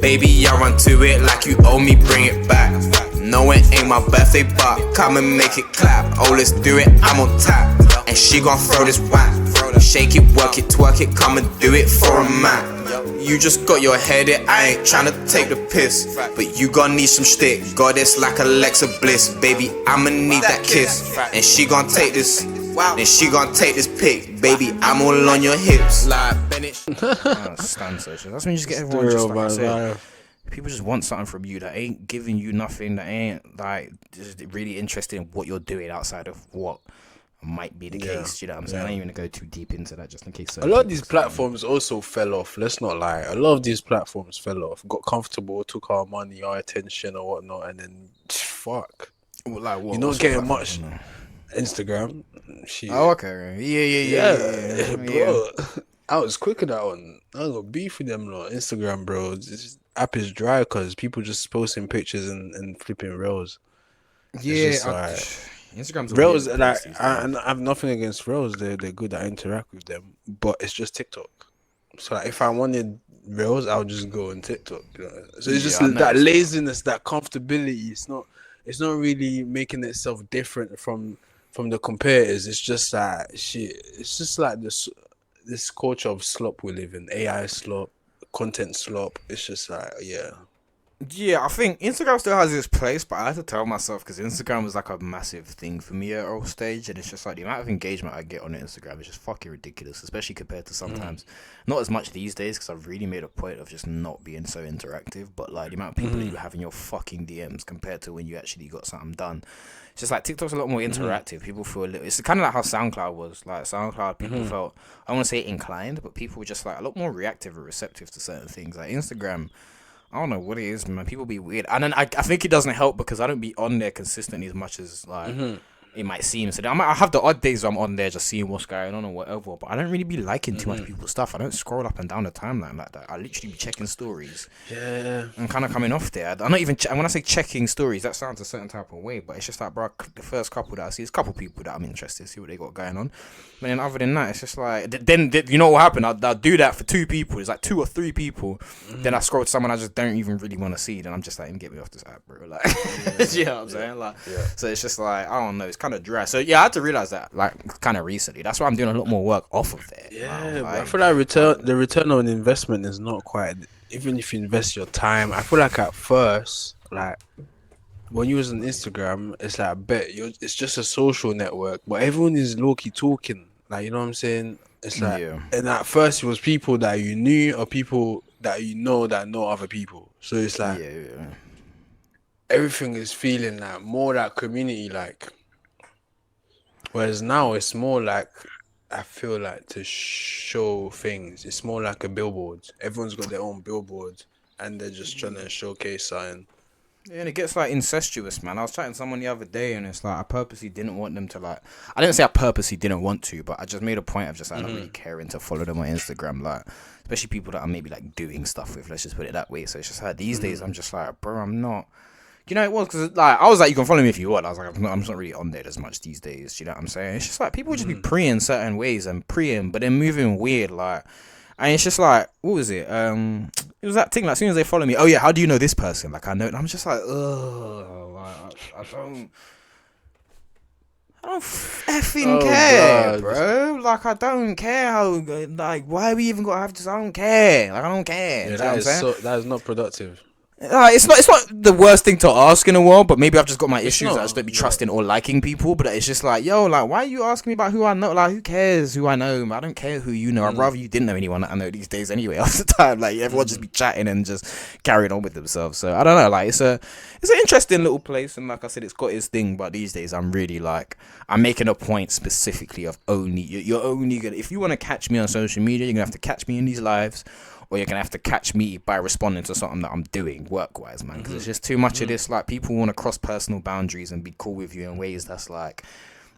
Baby, I run to it like you owe me, bring it back. No, it ain't my birthday, but come and make it clap. Oh, let's do it, I'm on tap. And she gon' throw this whack. Shake it, work it, twerk it, come and do it for a man. You just got your head in, I ain't tryna take the piss, but you gon' need some shtick. Goddess like Alexa Bliss, baby, I'ma need that kiss. And she gon' take this, and she gon' take this pic, baby, I'm all on your hips. Like Bennett. Stand social. That's when you just get everyone just like I said. People just want something from you that ain't giving you nothing, that ain't like just really interested in what you're doing outside of what might be the case. You know what I'm saying? I ain't even gonna go too deep into that just in case. A lot of these platforms also fell off. Let's not lie. A lot of these platforms fell off, got comfortable, took our money, our attention, or whatnot, and then fuck. Like what? You're not getting much. Instagram. Oh, okay. Yeah. Bro, I was quick at that one. I got beef with them lot. Instagram, bro. This app is dry because people just posting pictures and flipping reels. Yeah. Instagram's Reels, like I have nothing against Reels. They're good. I interact with them, but it's just TikTok. So like, if I wanted Reels, I'll just go on TikTok. You know? So it's just that laziness, that comfortability. It's not really making itself different from the competitors. It's just like shit. It's just like this culture of slop we live in. AI slop, content slop. It's just like Yeah, I think Instagram still has its place, but I had to tell myself because Instagram was like a massive thing for me at all stage, and it's just like the amount of engagement I get on Instagram is just fucking ridiculous, especially compared to sometimes not as much these days because I've really made a point of just not being so interactive, but like the amount of people that you have in your fucking DMs compared to when you actually got something done. It's just like TikTok's a lot more interactive. People feel a little. It's kind of like how SoundCloud was. Like SoundCloud, people felt, I want to say inclined, but people were just like a lot more reactive or receptive to certain things. Like Instagram, I don't know what it is, man. People be weird, and then I think it doesn't help because I don't be on there consistently as much as like it might seem. So I have the odd days where I'm on there just seeing what's going on or whatever, but I don't really be liking too much people's stuff. I don't scroll up and down the timeline like that. I literally be checking stories. Yeah. I'm kind of coming off there. I'm not even. When I say checking stories, that sounds a certain type of way, but it's just like, bro, the first couple that I see, it's a couple people that I'm interested to see what they got going on. But then other than that, it's just like then you know what will happen? I'll do that for two people. It's like 2 or 3 people. Then I scroll to someone I just don't even really want to see. Then I'm just like, get me off this app, bro. Like, you know what I'm saying? Like, so it's just like I don't know. It's kind of dry. So yeah, I had to realize that like kind of recently. That's why I'm doing a lot more work off of there. Yeah, I feel like the return on investment is not quite. Even if you invest your time, I feel like at first, like when you was on Instagram, it's like it's just a social network, but everyone is low-key talking. Like, you know what I'm saying? It's like, and at first it was people that you knew or people that you know that know other people. So it's like everything is feeling like more like community, like. Whereas now it's more like, I feel like to show things. It's more like a billboard. Everyone's got their own billboard and they're just trying to showcase something. Yeah, and it gets like incestuous, man. I was chatting to someone the other day and it's like I purposely didn't want them to like, I didn't say I purposely didn't want to, but I just made a point of just like not really caring to follow them on Instagram, like especially people that I'm maybe like doing stuff with, let's just put it that way. So it's just like these days I'm just like, bro, I'm not. You know, it was because like I was like, you can follow me if you want. I was like, I'm just not really on there as much these days. You know what I'm saying? It's just like people just be preying certain ways and preying, but they're moving weird. Like, and it's just like, what was it? It was that thing. Like, as soon as they follow me, oh yeah, how do you know this person? Like, I know. And I'm just like, ugh, like, I don't effing care, bro. Like, I don't care how. Like, why we even gotta have this? I don't care. Like, I don't care. Yeah, that is not productive. It's not the worst thing to ask in the world, but maybe I've just got my issues. I just don't be trusting or liking people. But it's just like, yo, like, why are you asking me about who I know? Like, who cares who I know? I don't care who you know. I'd rather you didn't know anyone that I know these days anyway. Half the time, like everyone just be chatting and just carrying on with themselves. So I don't know. Like it's an interesting little place, and like I said, it's got its thing. But these days, I'm really like I'm making a point specifically of you're only gonna, if you want to catch me on social media, you're gonna have to catch me in these lives. Or you're going to have to catch me by responding to something that I'm doing work-wise, man. Because it's just too much of this. Like, people want to cross personal boundaries and be cool with you in ways that's like,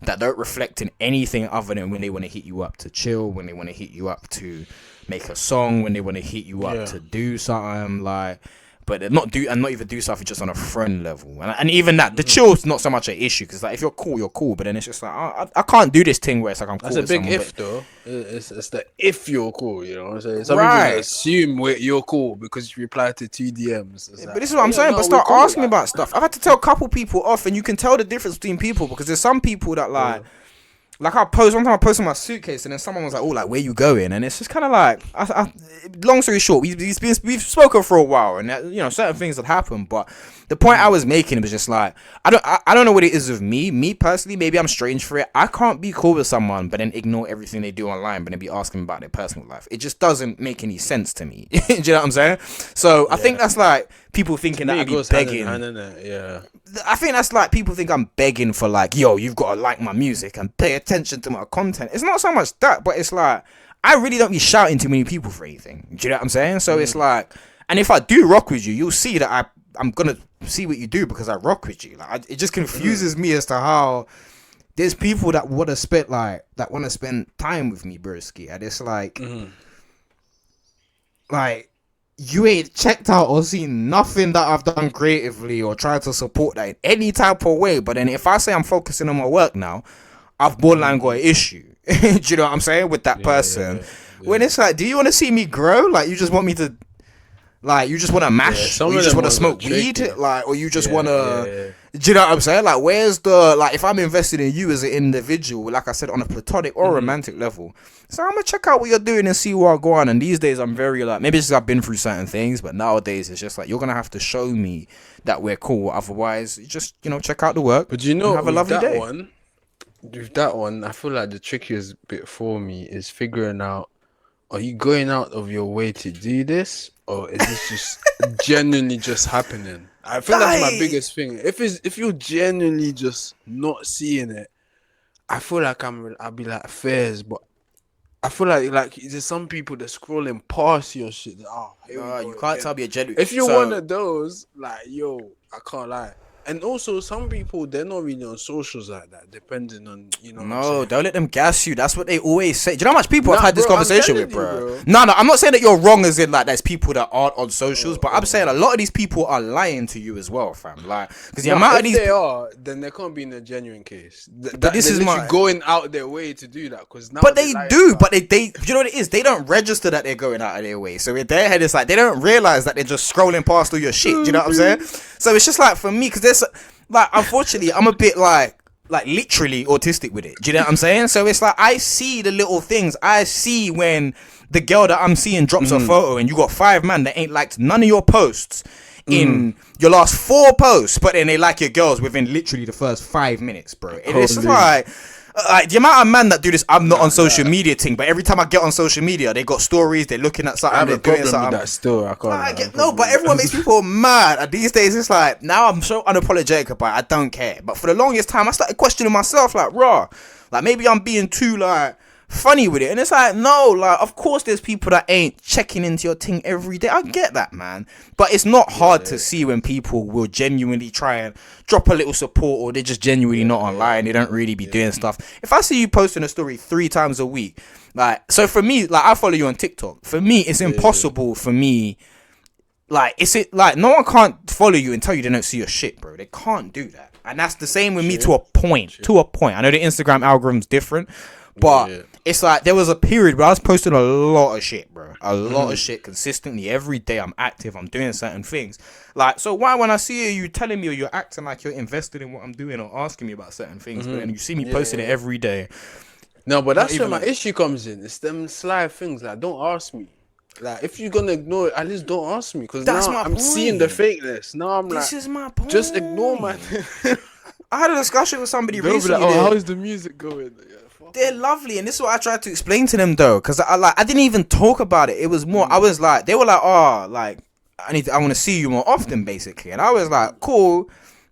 that don't reflect in anything other than when they want to hit you up to chill, when they want to hit you up to make a song, when they want to hit you up to do something. Like, but not even do stuff just on a friend level, and even that the chill's not so much an issue because like if you're cool, you're cool, but then it's just like I can't do this thing where it's like I'm cool. That's a big if though. It's the if you're cool, you know what I'm saying? Some people assume you're cool because you reply to 2 DMs. But this is what I'm saying. But start asking me about stuff. I've had to tell a couple people off, and you can tell the difference between people because there's some people that like I post one time I posted my suitcase and then someone was like, oh, like where you going? And it's just kind of like long story short, we've spoken for a while and you know certain things have happened, but the point I was making was just like I don't know what it is with me personally. Maybe I'm strange for it. I can't be cool with someone but then ignore everything they do online but then be asking about their personal life. It just doesn't make any sense to me. Do you know what I'm saying? So I think that's like people thinking that I be begging. I think that's like people think I'm begging for like, yo, you've got to like my music and pay attention to my content. It's not so much that, but it's like I really don't be shouting to many people for anything. Do you know what I'm saying? So it's like, and if I do rock with you, you'll see that I'm gonna see what you do because I rock with you. Like it just confuses me as to how there's people that want to spend time with me, broski, and it's like, like. You ain't checked out or seen nothing that I've done creatively or tried to support that in any type of way. But then if I say I'm focusing on my work now, I've borderline got an issue. Do you know what I'm saying? With that person. When it's like, do you want to see me grow? Like, you just want me to, like, you just want to mash? Or you just want to smoke weed? Like, or you just want to, do you know what I'm saying? Like, where's the, like, if I'm invested in you as an individual, like I said, on a platonic or romantic level, so I'm going to check out what you're doing and see where I go on. And these days, I'm very, like, maybe it's just I've been through certain things, but nowadays, it's just like, you're going to have to show me that we're cool. Otherwise, just, you know, check out the work. But you know, have a lovely day. With that one, I feel like the trickiest bit for me is figuring out, are you going out of your way to do this? Or is this just genuinely just happening? I feel that's my biggest thing. If you're genuinely just not seeing it, I feel like I'll be like fairs, but I feel like there's some people that scrolling past your shit. You can't tell me a genuine. If you're one of those, like, yo, I can't lie. And also, some people, they're not really on socials like that, depending on, you know. No, don't let them gas you. That's what they always say. Do you know how much people I've had this conversation with, bro? No, I'm not saying that you're wrong as in, like, there's people that aren't on socials, but I'm saying a lot of these people are lying to you as well, fam. Like, because the amount of these... If they are, then they can't be in a genuine case. But this is going out their way to do that, because now... But they do, but they... You know what it is? They don't register that they're going out of their way. So in their head, it's like, they don't realize that they're just scrolling past all your shit. Do you know what I'm saying? So it's just like, for me, because there's... Like, unfortunately, I'm a bit like literally autistic with it. Do you know what I'm saying? So it's like I see the little things. I see when the girl that I'm seeing drops a photo and you got 5 man that ain't liked none of your posts in your last 4 posts, but then they like your girls within literally the first 5 minutes, bro. And it's just like the amount of men that do this, I'm not on social media thing, but every time I get on social media, they got stories, they're looking at something, they're doing something. With that still, I can't. But everyone makes people mad. And these days, it's like, now I'm so unapologetic about it, I don't care. But for the longest time, I started questioning myself, like, raw, like maybe I'm being too like funny with it. And it's like, no, like, of course there's people that ain't checking into your thing every day. I get that, man, but it's not hard to see when people will genuinely try and drop a little support, or they're just genuinely not online. They don't really be doing stuff. If I see you posting a story 3 times a week, like, so for me, like, I follow you on TikTok. For me, it's impossible for me. Like, no one can't follow you and tell you they don't see your shit, bro. They can't do that. And that's the same with me to a point. To a point. I know the Instagram algorithm's different, but it's like there was a period where I was posting a lot of shit, bro. A lot of shit consistently every day. I'm active. I'm doing certain things. Like, so why when I see you telling me or you're acting like you're invested in what I'm doing or asking me about certain things, but then you see me posting it every day. No, but that's where my issue comes in. It's them sly things. Like, don't ask me. Like, if you're gonna ignore it, at least don't ask me. Because now I'm seeing the fakeness. Now I'm this is my point. Just ignore my thing. I had a discussion with somebody recently. Like, how is the music going? They're lovely, and this is what I tried to explain to them though, because I didn't even talk about it. It was more I was like, they were like, oh, like I want to see you more often, basically, and I was like, cool,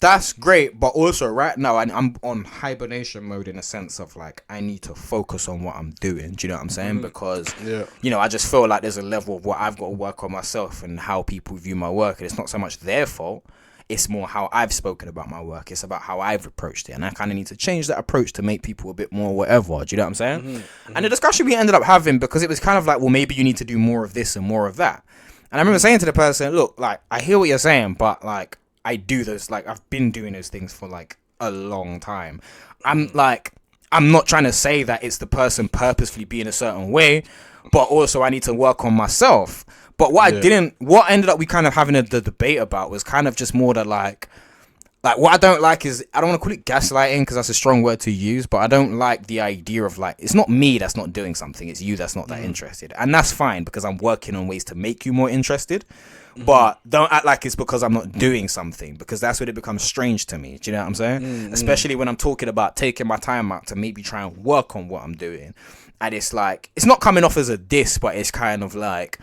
that's great, but also right now I'm on hibernation mode in a sense of like I need to focus on what I'm doing. Do you know what I'm saying? Because you know, I just feel like there's a level of what I've got to work on myself and how people view my work, and it's not so much their fault. It's more how I've spoken about my work. It's about how I've approached it. And I kind of need to change that approach to make people a bit more whatever. Do you know what I'm saying? And the discussion we ended up having, because it was kind of like, well, maybe you need to do more of this and more of that. And I remember saying to the person, look, like, I hear what you're saying, but like, I do those, like, I've been doing those things for like a long time. I'm not trying to say that it's the person purposefully being a certain way, but also I need to work on myself. But what ended up we kind of having the debate about was kind of just more that like what I don't like is, I don't want to call it gaslighting because that's a strong word to use, but I don't like the idea of like, it's not me that's not doing something, it's you that's not that interested. And that's fine because I'm working on ways to make you more interested. But don't act like it's because I'm not doing something, because that's when it becomes strange to me. Do you know what I'm saying? Especially when I'm talking about taking my time out to maybe try and work on what I'm doing. And it's like, it's not coming off as a diss, but it's kind of like,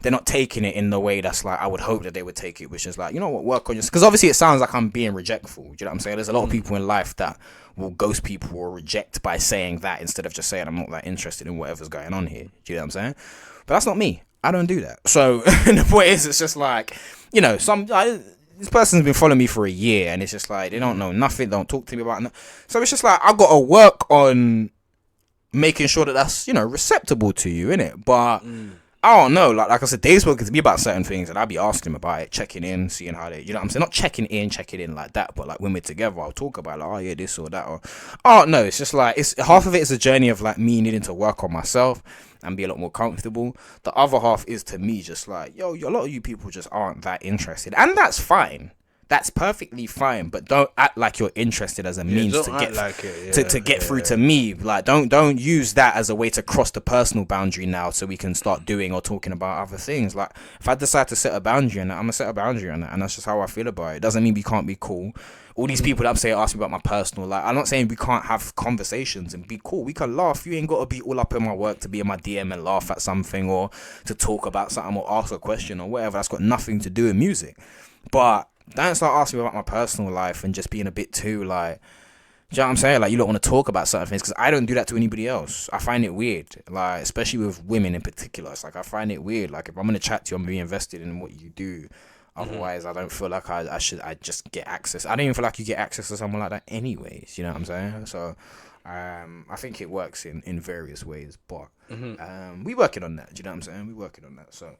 they're not taking it in the way that's like I would hope that they would take it, which is like, you know what, work on yourself. Because obviously it sounds like I'm being rejectful. Do you know what I'm saying? There's a lot of people in life that will ghost people or reject by saying that instead of just saying I'm not that interested in whatever's going on here. Do you know what I'm saying? But that's not me. I don't do that. So the point is, it's just like, you know, this person's been following me for a year and it's just like, they don't know nothing, don't talk to me about nothing. So it's just like, I've got to work on making sure that that's, you know, receptible to you, innit? But I don't know, like I said, Dave's spoken to me about certain things and I'll be asking him about it, checking in, seeing how they, you know what I'm saying? Not checking in like that, but like when we're together, I'll talk about like, oh yeah, this or that, or, oh no, it's just like, it's half of it is a journey of like me needing to work on myself and be a lot more comfortable. The other half is to me just like, yo, a lot of you people just aren't that interested, and that's fine. That's perfectly fine, but don't act like you're interested as a means to get through to me. Like, don't use that as a way to cross the personal boundary now, so we can start doing or talking about other things. Like, if I decide to set a boundary on that, I'm gonna set a boundary on that, and that's just how I feel about it. It doesn't mean we can't be cool. All these people that I'm saying ask me about my personal, like, I'm not saying we can't have conversations and be cool. We can laugh. You ain't got to be all up in my work to be in my DM and laugh at something or to talk about something or ask a question or whatever. That's got nothing to do with music. But don't start asking me about my personal life and just being a bit too like, do you know what I'm saying? Like, you don't want to talk about certain things, because I don't do that to anybody else. I find it weird, like, especially with women in particular. It's like, I find it weird. Like, if I'm going to chat to you, I'm being invested in what you do. Otherwise, I don't feel like I just get access. I don't even feel like you get access to someone like that anyways. You know what I'm saying? So, I think it works in various ways, but we working on that. Do you know what I'm saying? We working on that. So,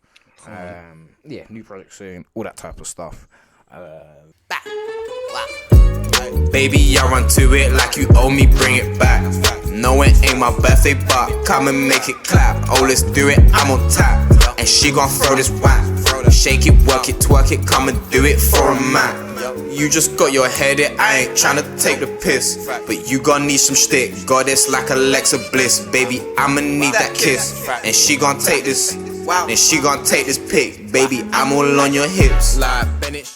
yeah, new project soon, all that type of stuff. Baby, I run to it like you owe me, bring it back. No, it ain't my birthday, but come and make it clap. Oh, let's do it, I'm on tap. And she gon' throw this whack. Shake it, work it, twerk it, come and do it for a man. You just got your head in, I ain't tryna take the piss, but you gon' need some shtick. Goddess like Alexa Bliss, baby, I'ma need that kiss. And she gon' take this, then she gon' take this pic. Baby, I'm all on your hips like Bennett.